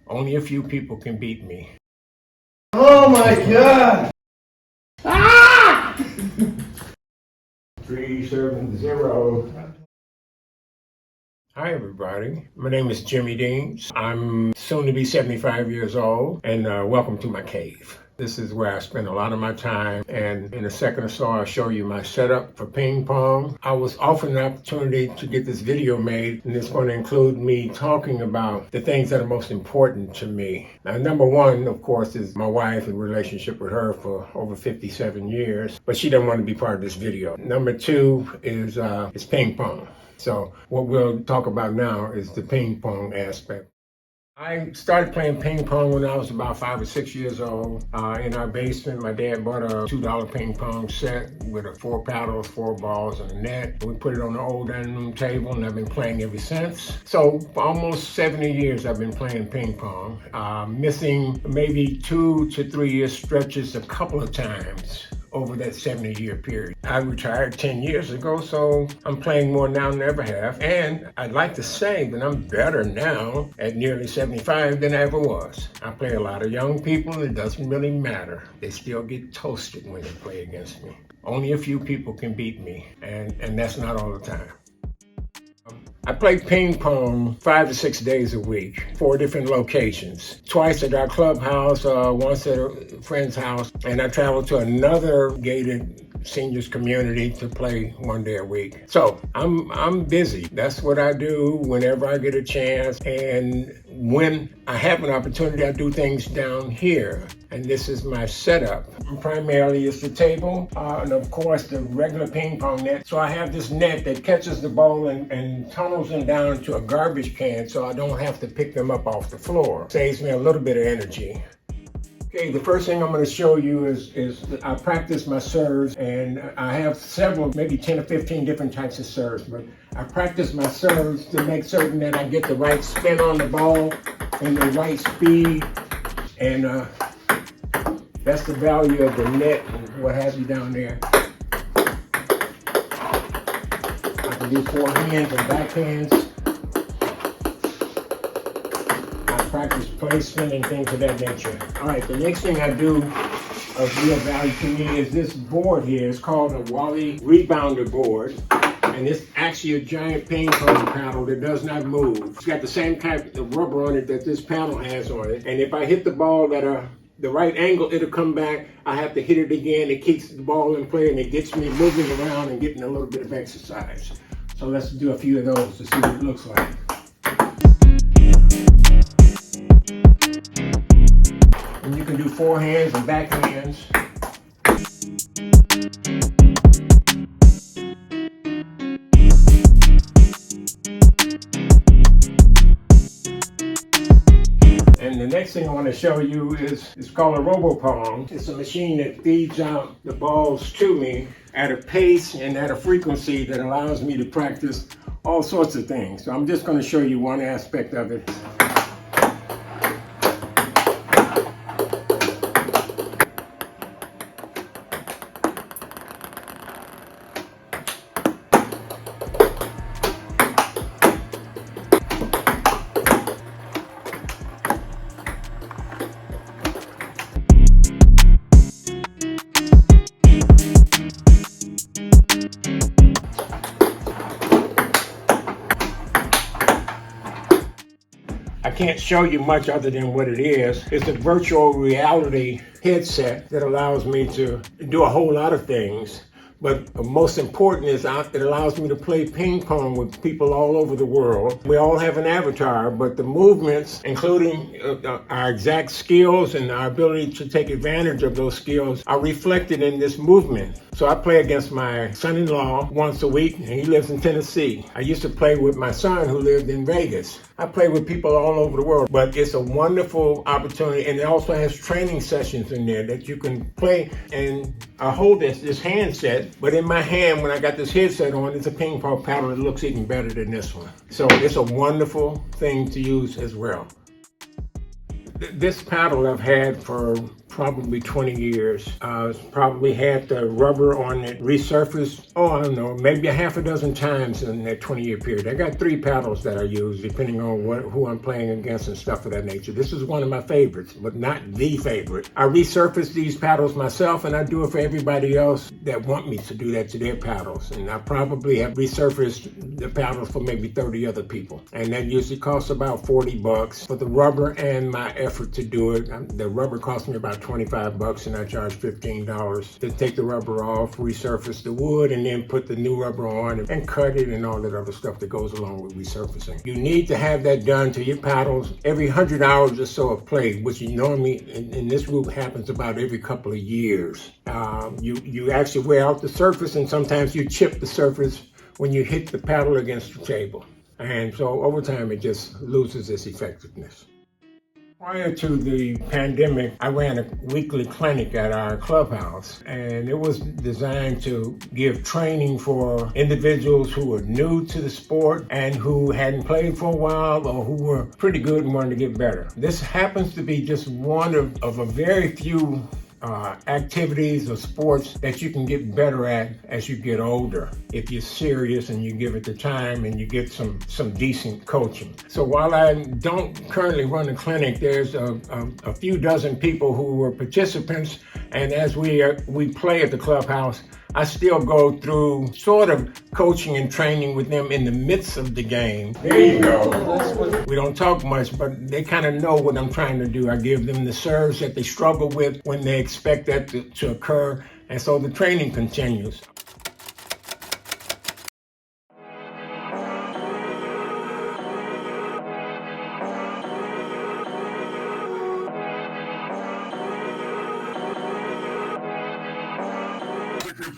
Only a few people can beat me. Oh my God! Ah! 370. Hi everybody, my name is Jimmy Deans. I'm soon to be 75 years old, and welcome to my cave. This is where I spend a lot of my time, and in a second or so I'll show you my setup for ping pong. I was offered an opportunity to get this video made, and it's going to include me talking about the things that are most important to me. Now, number one, of course, is my wife and relationship with her for over 57 years, but she doesn't want to be part of this video. Number two is ping pong. So what we'll talk about now is the ping pong aspect. I started playing ping pong when I was about 5 or 6 years old. In our basement, my dad bought a $2 ping pong set with 4 paddles, 4 balls, and a net. We put it on the old dining room table, and I've been playing ever since. So for almost 70 years, I've been playing ping pong, missing maybe 2 to 3 year stretches a couple of times over that 70-year period. I retired 10 years ago, so I'm playing more now than I ever have. And I'd like to say that I'm better now at nearly 75 than I ever was. I play a lot of young people, and it doesn't really matter. They still get toasted when they play against me. Only a few people can beat me, and that's not all the time. I play ping pong 5 to 6 days a week, 4 different locations. Twice at our clubhouse, once at a friend's house, and I travel to another gated seniors community to play 1 day a week. So I'm busy. That's what I do whenever I get a chance. And when I have an opportunity, I do things down here. And this is my setup. Primarily it's the table, and of course the regular ping pong net. So I have this net that catches the ball and tunnels them down to a garbage can so I don't have to pick them up off the floor. Saves me a little bit of energy. Okay, the first thing I'm going to show you is I practice my serves, and I have several, maybe 10 or 15 different types of serves, but I practice my serves to make certain that I get the right spin on the ball and the right speed, and that's the value of the net and what have you down there. I can do forehands and backhands. Practice placement and things of that nature. All right, the next thing I do of real value to me is this board here. It's called a Wally rebounder board, and it's actually a giant ping pong paddle that does not move. It's got the same type of rubber on it that this paddle has on it, and if I hit the ball at the right angle, it'll come back. I have to hit it again. It keeps the ball in play, and it gets me moving around and getting a little bit of exercise. So let's do a few of those to see what it looks like. And you can do forehands and backhands. And the next thing I want to show you is it's called a robo-pong. It's a machine that feeds out the balls to me at a pace and at a frequency that allows me to practice all sorts of things. So I'm just going to show you one aspect of it. I can't show you much other than what it is. It's a virtual reality headset that allows me to do a whole lot of things. But most important is it allows me to play ping pong with people all over the world. We all have an avatar, but the movements, including our exact skills and our ability to take advantage of those skills, are reflected in this movement. So I play against my son-in-law once a week, and he lives in Tennessee. I used to play with my son who lived in Vegas. I play with people all over the world, but it's a wonderful opportunity, and it also has training sessions in there that you can play. And I hold this handset, but in my hand, when I got this headset on, it's a ping pong paddle that looks even better than this one. So it's a wonderful thing to use as well. This paddle I've had for probably 20 years. Probably had the rubber on it resurfaced, I don't know, maybe a half a dozen times in that 20-year period. I got 3 paddles that I use depending on who I'm playing against and stuff of that nature. This is one of my favorites, but not the favorite. I resurface these paddles myself, and I do it for everybody else that want me to do that to their paddles. And I probably have resurfaced the paddles for maybe 30 other people. And that usually costs about $40 for the rubber and my effort to do it. The rubber cost me about $25, and I charge $15 to take the rubber off, resurface the wood, and then put the new rubber on and cut it and all that other stuff that goes along with resurfacing. You need to have that done to your paddles every 100 hours or so of play, which you normally in this group happens about every couple of years. You actually wear out the surface, and sometimes you chip the surface when you hit the paddle against the table. And so over time, it just loses its effectiveness. Prior to the pandemic, I ran a weekly clinic at our clubhouse, and it was designed to give training for individuals who were new to the sport and who hadn't played for a while or who were pretty good and wanted to get better. This happens to be just one of a very few activities or sports that you can get better at as you get older if you're serious and you give it the time and you get some decent coaching. So while I don't currently run a clinic, there's a few dozen people who were participants, and as we play at the clubhouse, I still go through sort of coaching and training with them in the midst of the game. There you go. We don't talk much, but they kind of know what I'm trying to do. I give them the serves that they struggle with when they expect that to occur, and so the training continues.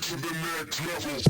To the next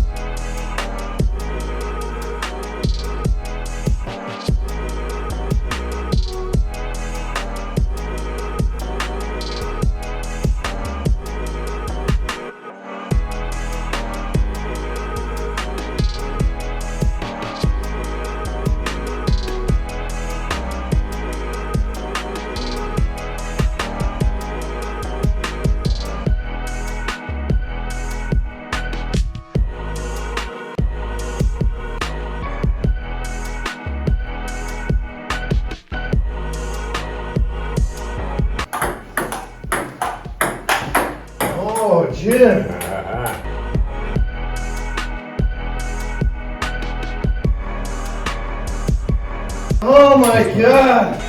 Oh, Jim. Oh my God.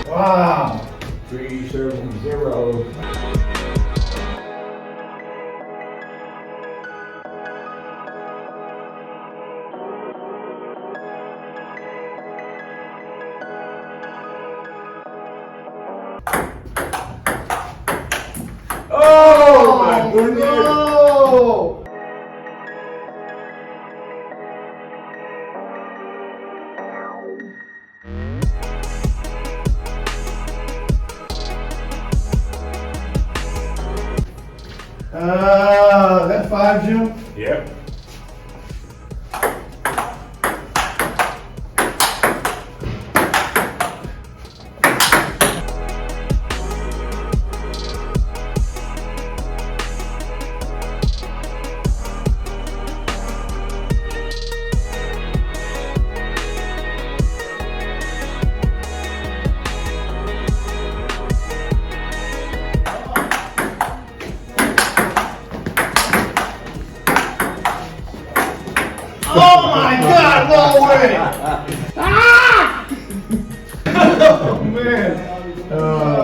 Wow. 370. Oh my goodness! No. That 5, Jim? Yep. Oh my God, no way! Ah! Oh man. Oh.